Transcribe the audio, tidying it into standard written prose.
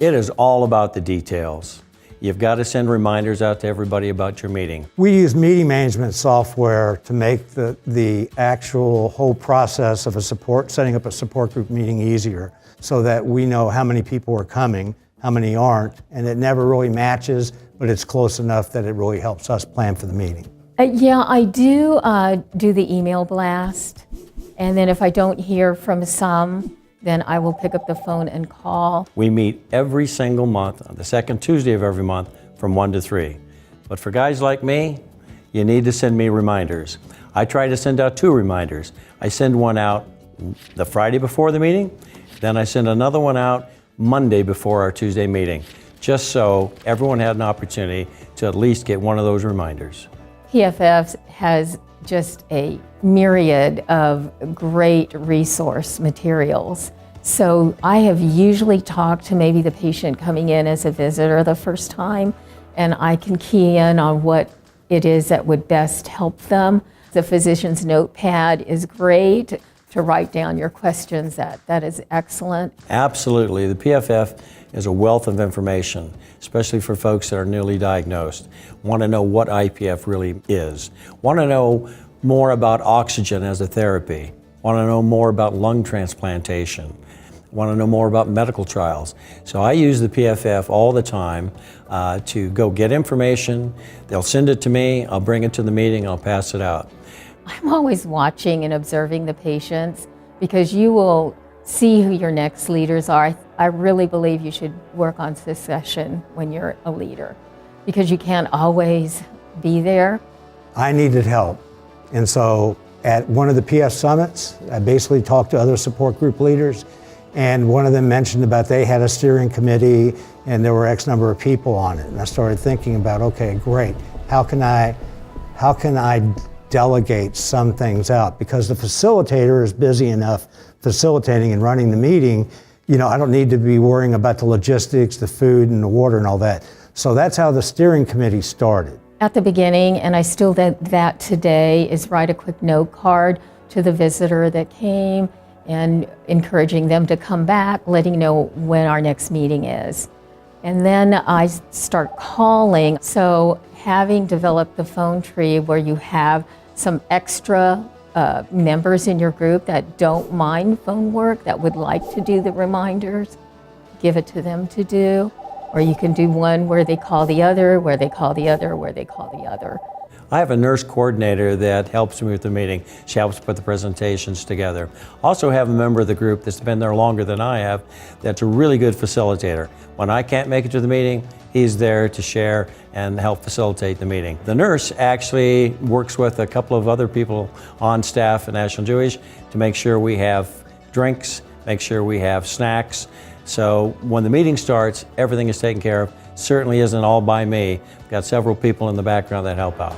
It is all about the details. You've got to send reminders out to everybody about your meeting. We use meeting management software to make the actual whole process of setting up a support group meeting easier, so that we know how many people are coming, how many aren't, and it never really matches, but it's close enough that it really helps us plan for the meeting. Yeah, I do the email blast, and then if I don't hear from some, then I will pick up the phone and call. We meet every single month on the second Tuesday of every month from 1 to 3. But for guys like me, you need to send me reminders. I try to send out 2 reminders. I send one out the Friday before the meeting, then I send another one out Monday before our Tuesday meeting, just so everyone had an opportunity to at least get one of those reminders. PFF has just a myriad of great resource materials. So I have usually talked to maybe the patient coming in as a visitor the first time, and I can key in on what it is that would best help them. The physician's notepad is great to write down your questions. That is excellent. Absolutely. The PFF is a wealth of information, especially for folks that are newly diagnosed. Want to know what IPF really is. Want to know more about oxygen as a therapy. Want to know more about lung transplantation. Want to know more about medical trials. So I use the PFF all the time to go get information. They'll send it to me, I'll bring it to the meeting, I'll pass it out. I'm always watching and observing the patients, because you will see who your next leaders are. I really believe you should work on succession when you're a leader, because you can't always be there. I needed help, and so at one of the PF summits, I basically talked to other support group leaders, and one of them mentioned about they had a steering committee and there were X number of people on it. And I started thinking about, okay, great, how can I delegate some things out? Because the facilitator is busy enough facilitating and running the meeting. I don't need to be worrying about the logistics, the food and the water and all that. So that's how the steering committee started. At the beginning, and I still do that today, is write a quick note card to the visitor that came and encouraging them to come back, letting know when our next meeting is. And then I start calling. So having developed the phone tree where you have some extra members in your group that don't mind phone work, that would like to do the reminders, give it to them to do. Or you can do one where they call the other, where they call the other, where they call the other. I have a nurse coordinator that helps me with the meeting. She helps put the presentations together. Also have a member of the group that's been there longer than I have that's a really good facilitator. When I can't make it to the meeting, he's there to share and help facilitate the meeting. The nurse actually works with a couple of other people on staff at National Jewish to make sure we have drinks, make sure we have snacks. So when the meeting starts, everything is taken care of. Certainly isn't all by me. We've got several people in the background that help out.